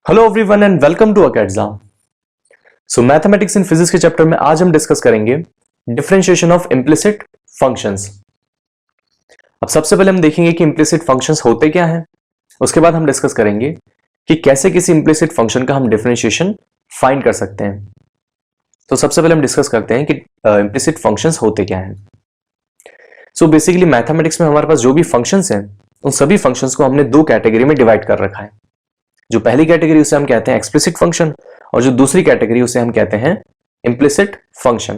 Hello everyone and welcome to अकेडज़ाम। So mathematics in physics के chapter में आज हम डिस्कस करेंगे डिफरेंशिएशन ऑफ इम्प्लिसिट फंक्शंस। अब सबसे पहले हम देखेंगे कि इम्प्लिसिट फंक्शंस होते क्या हैं। उसके बाद हम डिस्कस करेंगे कि कैसे किसी इम्प्लिसिट फंक्शन का हम डिफरेंशिएशन फाइंड कर सकते हैं। तो सबसे पहले हम डिस्कस करते हैं कि इम्प्लिसिट फंक्शंस होते क्या हैं। सो बेसिकली मैथमेटिक्स में हमारे पास जो भी फंक्शंस हैं उन सभी फंक्शंस को हमने दो कैटेगरी में डिवाइड कर रखा है। जो पहली कैटेगरी उसे हम कहते हैं एक्सप्लिसिट फंक्शन और जो दूसरी कैटेगरी उसे हम कहते हैं इम्प्लिसिट फंक्शन।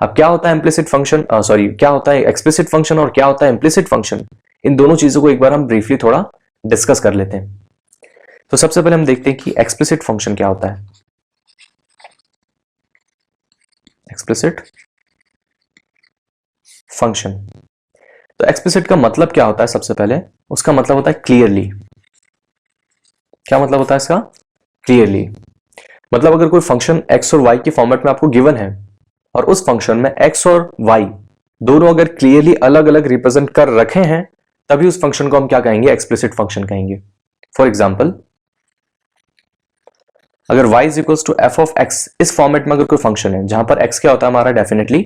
अब क्या होता है इम्प्लिसिट फंक्शन, क्या होता है एक्सप्लिसिट फंक्शन और क्या होता है इम्प्लिसिट फंक्शन, इन दोनों चीजों को एक बार हम ब्रीफली थोड़ा डिस्कस कर लेते हैं। तो सबसे पहले हम देखते हैं कि एक्सप्लिसिट फंक्शन क्या होता है। एक्सप्लिसिट फंक्शन, तो एक्सप्लिसिट का मतलब क्या होता है? सबसे पहले उसका मतलब होता है क्लियरली। क्या मतलब होता है इसका? क्लियरली मतलब अगर कोई फंक्शन x और y के फॉर्मेट में आपको गिवन है और उस फंक्शन में x और y दोनों अगर क्लियरली अलग अलग रिप्रेजेंट कर रखे हैं तभी उस फंक्शन को हम क्या कहेंगे? एक्सप्लिसिट फंक्शन कहेंगे। फॉर एग्जांपल, अगर y is equals to F of x, इस फॉर्मेट में अगर कोई फंक्शन है जहां पर x क्या होता है हमारा डेफिनेटली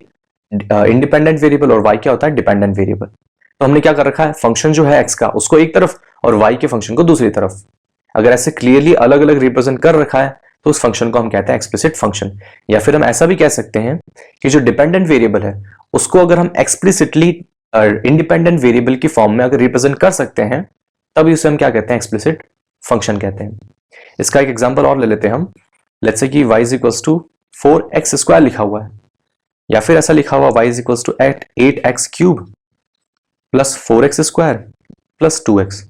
इंडिपेंडेंट वेरिएबल और y क्या होता है डिपेंडेंट वेरिएबल, तो हमने क्या कर रखा है? फंक्शन जो है x का उसको एक तरफ और y के फंक्शन को दूसरी तरफ अगर ऐसे क्लियरली अलग अलग रिप्रेजेंट कर रखा है तो उस फंक्शन को हम कहते हैं एक्सप्लिसिट फंक्शन। या फिर हम ऐसा भी कह सकते हैं कि जो डिपेंडेंट वेरिएबल है उसको अगर हम एक्सप्लिसिटली इंडिपेंडेंट वेरिएबल की फॉर्म में अगर रिप्रेजेंट कर सकते हैं तभी उसे हम क्या कहते हैं? एक्सप्लिसिट फंक्शन कहते हैं। इसका एक एग्जांपल और ले लेते हैं हम। लेट्स से कि y is equals to 4x² लिखा हुआ है या फिर ऐसा लिखा हुआ y is equals to 8x³ plus 4x² plus 2x।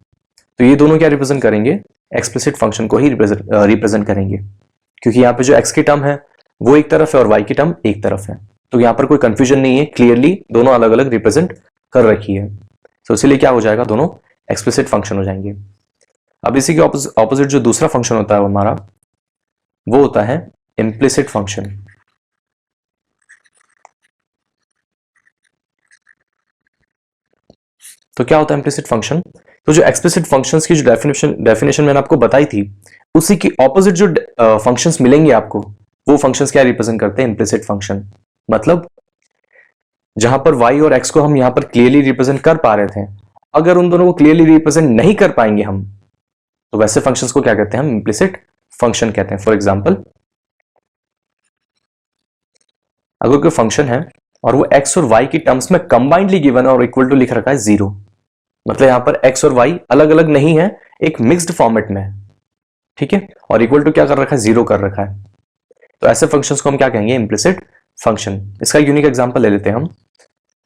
तो ये दोनों क्या रिप्रेजेंट करेंगे? एक्सप्लिसिट फंक्शन को ही रिप्रेजेंट करेंगे, क्योंकि यहाँ पे जो x की टर्म है वो एक तरफ है और y की टर्म एक तरफ है, तो यहाँ पर कोई कंफ्यूजन नहीं है, क्लियरली दोनों अलग अलग रिप्रेजेंट कर रखी है। तो इसीलिए क्या हो जाएगा? दोनों एक्सप्लिसिट फंक्शन हो जाएंगे। अब इसी के ऑपोजिट जो दूसरा फंक्शन होता है हमारा वो होता है इम्प्लिसिट फंक्शन। तो क्या होता है इम्प्लिसिट फंक्शन? तो जो एक्सप्लिसिट फंक्शंस की जो डेफिनेशन मैंने आपको बताई थी उसी की ऑपोजिट जो फंक्शंस मिलेंगे आपको वो फंक्शंस क्या रिप्रेजेंट करते हैं? Implicit function. मतलब जहां पर y और x को हम यहां पर क्लियरली रिप्रेजेंट कर पा रहे थे, अगर उन दोनों को क्लियरली रिप्रेजेंट नहीं कर पाएंगे हम तो वैसे फंक्शंस को क्या कहते हैं? हम इम्प्लिसिट फंक्शन कहते हैं। फॉर एग्जाम्पल, अगर कोई फंक्शन है और वो x और y की टर्म्स में कंबाइंडली गिवन है और इक्वल टू लिख रखा है 0, मतलब यहां पर x और y अलग अलग नहीं है, एक मिक्स्ड फॉर्मेट में है, ठीक है, और इक्वल टू क्या कर रखा है? 0 कर रखा है, तो ऐसे फंक्शंस को हम क्या कहेंगे? Implicit function. इसका यूनिक एग्जांपल ले लेते हैं हम।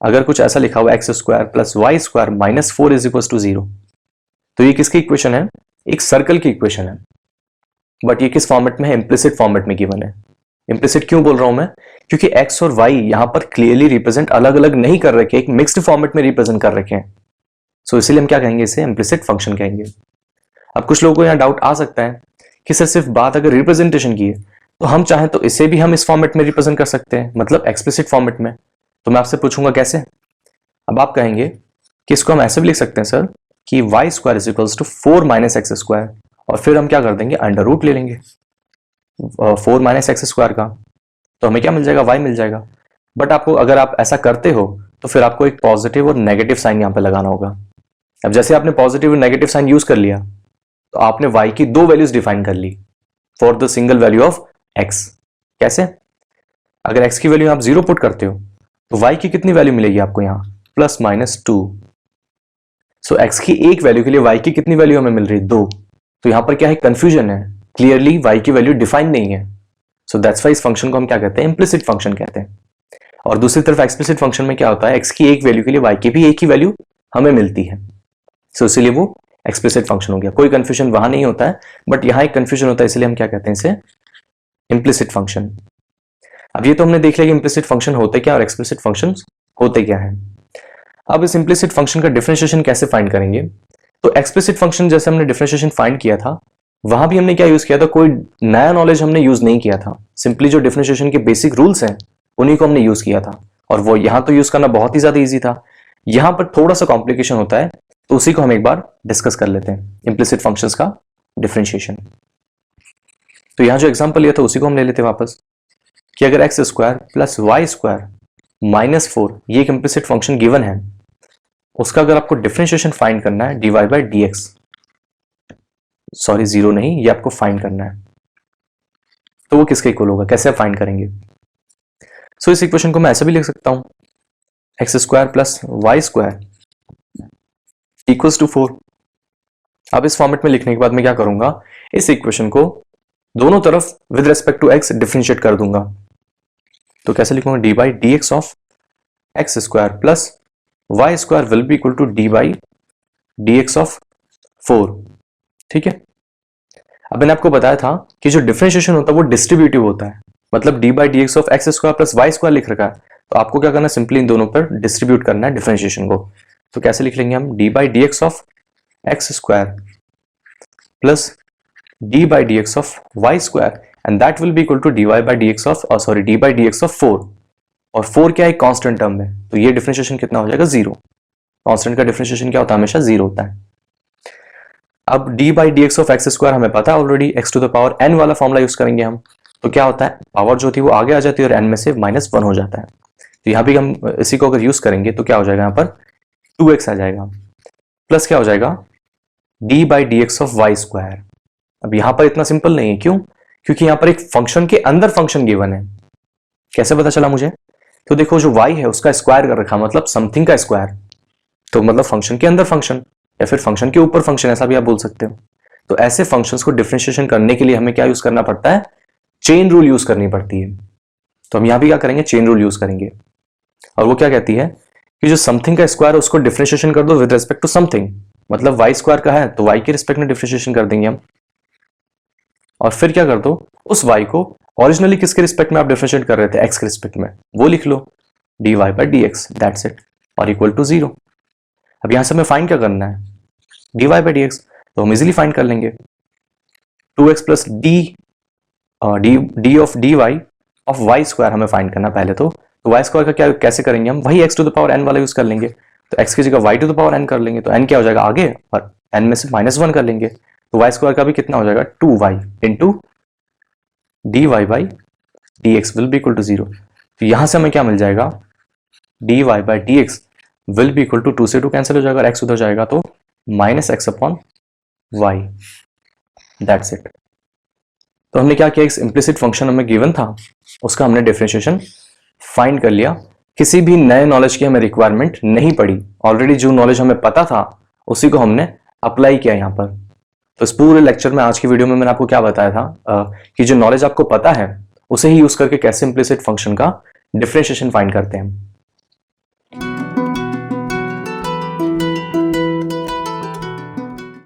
अगर कुछ ऐसा लिखा हुआ x² plus y² minus 4 is equal to 0, तो ये किसकी इक्वेशन है? एक सर्कल की इक्वेशन है, बट ये किस फॉर्मेट में है? इम्प्लिसिट फॉर्मेट में गिवन है। इम्प्लिसिट क्यों बोल रहा हूं मैं? क्योंकि x और y यहां पर क्लियरली रिप्रेजेंट अलग अलग नहीं कर रखे, एक मिक्स्ड फॉर्मेट में रिप्रेजेंट कर रखे हैं, सो इसीलिए हम क्या कहेंगे? इसे इम्प्लिसिट फंक्शन कहेंगे। अब कुछ लोगों को यहाँ डाउट आ सकता है कि सर सिर्फ बात अगर रिप्रेजेंटेशन की है तो हम चाहें तो इसे भी हम इस फॉर्मेट में रिप्रेजेंट कर सकते हैं, मतलब एक्सप्लिसिट फॉर्मेट में। तो मैं आपसे पूछूंगा कैसे? अब आप कहेंगे कि इसको हम ऐसे भी लिख सकते हैं सर कि y² is equals to 4 minus x² और फिर हम क्या कर देंगे? अंडर रूट ले लेंगे 4 माइनस x² का, तो हमें क्या मिल जाएगा? y मिल जाएगा। बट आपको अगर आप ऐसा करते हो तो फिर आपको एक पॉजिटिव और नेगेटिव साइन यहां पर लगाना होगा। अब जैसे आपने पॉजिटिव और नेगेटिव साइन यूज कर लिया तो आपने y की दो वैल्यूज डिफाइन कर ली for the single value of x। कैसे? अगर x की वैल्यू आप 0 पुट करते हो तो y की कितनी वैल्यू मिलेगी आपको? यहां प्लस माइनस 2। सो x की एक वैल्यू के लिए y की कितनी वैल्यू हमें मिल रही है? 2। तो यहां पर क्या है? कंफ्यूजन है, क्लियरली y की वैल्यू डिफाइन नहीं है, सो दैट्स वाई इस फंक्शन को हम क्या कहते हैं? इम्प्लिसिट फंक्शन कहते हैं। और दूसरी तरफ एक्सप्लिसिट फंक्शन में क्या होता है? x की एक वैल्यू के लिए y की भी एक ही वैल्यू हमें मिलती है, सो इसलिए वो एक्सप्लिसिट फंक्शन हो गया। कोई कंफ्यूजन वहां नहीं होता है, बट यहां एक कंफ्यूजन होता है, इसलिए हम क्या कहते हैं? इसे इम्प्लिसिट फंक्शन। अब ये तो हमने देख लिया कि इम्प्लिसिट फंक्शन होते क्या और एक्सप्लिसिट फंक्शन होते क्या है। अब इस इम्प्लिसिट फंक्शन का डिफरेंशिएशन कैसे फाइंड करेंगे? तो एक्सप्लिसिट फंक्शन जैसे हमने डिफरेंशिएशन फाइंड किया था वहां भी हमने क्या यूज किया था? कोई नया नॉलेज हमने यूज नहीं किया था, सिंपली जो डिफरेंशिएशन के बेसिक रूल्स हैं उन्हीं को हमने यूज किया था, और वो यहां तो यूज करना बहुत ही ज्यादा ईजी था। यहां पर थोड़ा सा कॉम्प्लिकेशन होता है, तो उसी को हम एक बार डिस्कस कर लेते हैं, इम्प्लिसिट फंक्शंस का डिफरेंशिएशन। तो यहां जो एग्जांपल लिया था उसी को हम ले लेते हैं वापस कि अगर x square plus y square -4 ये एक इम्प्लिसिट फंक्शन गिवन है, उसका अगर आपको डिफरेंशिएशन फाइंड करना है dy by d x, sorry zero नहीं, ये आपको फाइंड करना है, तो वो किसके इक्वल होगा, कैसे आप फाइंड करेंगे? सो इस इक्वेशन को मैं ऐसे भी लिख सकता हूं x square plus y square equals to 4। अब इस फॉर्मेट में लिखने के बाद मैं क्या करूंगा, इस इक्वेशन को दोनों तरफ with respect to x differentiate कर दूंगा। तो कैसे लिखूंगा, d by d x of x square plus y square will be equal to d by d x of 4। ठीक है, अब मैंने आपको बताया था कि जो डिफरेंशिएशन होता है वो डिस्ट्रीब्यूटिव होता है, मतलब d by d x of x square plus y square लिख रखा है, तो आपको क्या करना है, सिंपली इन दोनों पर डिस्ट्रीब्यूट करना है डिफरेंशिएशन को। तो कैसे लिख लेंगे हम, d by d x of x square plus d by d x of y square and that will be equal to d y by d x of sorry d by d x of 4। और 4 क्या है, constant term है, तो ये differentiation कितना हो जाएगा, 0। Constant का डिफरेंशिएशन क्या होता है, हमेशा 0 होता है। अब d by d x of x square हमें पता है already, x to the power n वाला फॉर्मुला यूज करेंगे हम, तो क्या होता है, पावर जो थी वो आगे आ जाती है और एन में से -1 हो जाता है। तो यहां भी हम इसी को अगर यूज करेंगे तो क्या हो जाएगा, यहां पर 2x आ जाएगा, प्लस क्या हो जाएगा, d by d x of y square. अब यहां पर इतना सिंपल नहीं है, क्यों, क्योंकि यहां पर एक फंक्शन के अंदर फंक्शन गिवन है। कैसे पता चला मुझे, तो देखो जो y है उसका स्क्वायर कर रखा, मतलब समथिंग का स्क्वायर, तो मतलब फंक्शन के अंदर फंक्शन या फिर फंक्शन के ऊपर फंक्शन, ऐसा भी आप बोल सकते हो। तो ऐसे फंक्शंस को डिफरेंशिएशन करने के लिए हमें क्या यूज करना पड़ता है, चेन रूल यूज करनी पड़ती है। तो हम यहां भी क्या करेंगे, चेन रूल यूज करेंगे, और वो क्या कहती है कि जो समथिंग का स्क्वायर है उसको डिफरेंशिएशन कर दो विद रिस्पेक्ट टू समथिंग, मतलब वाई स्क्वायर का है तो वाई के रिस्पेक्ट में डिफरेंशिएशन कर देंगे हम, और फिर क्या कर दो, उस y को ओरिजिनली किसके रिस्पेक्ट में आप डिफरेंशिएट कर रहे थे, x के रिस्पेक्ट में, वो लिख लो dy by d x, that's it, और इक्वल टू 0। अब यहां से हमें फाइंड क्या करना है, dy बाई डी एक्स, तो हम इजीली फाइंड कर लेंगे 2x plus d of d y of y square हमें फाइंड करना पहले। तो वाई स्क्वायर का क्या कैसे करेंगे हम, वही x to the power n वाला यूज कर लेंगे, तो x की जगह y to the power n कर लेंगे, तो n क्या हो जाएगा आगे और n में से -1 कर लेंगे, तो वाई स्क्वायर का भी कितना हो जाएगा, 2y into d y by d x will be equal to 0। तो यहां से हमें क्या मिल जाएगा, d y by d x will be equal to 2 से 2 कैंसिल हो जाएगा और x उधर जाएगा तो -x upon y, that's it. तो हमने क्या किया, एक इम्प्लिसिट फंक्शन हमें गिवन था, उसका हमने डिफरेंशिएशन फाइंड कर लिया, किसी भी नए नॉलेज की हमें रिक्वायरमेंट नहीं पड़ी, ऑलरेडी जो नॉलेज हमें पता था उसी को हमने अप्लाई किया यहाँ पर। तो इस पूरे लेक्चर में, आज की वीडियो में मैंने आपको क्या बताया था कि जो नॉलेज आपको पता है उसे ही यूज करके कैसे इम्प्लिसिट फंक्शन का डिफरेंशिएशन फाइंड करते हैं।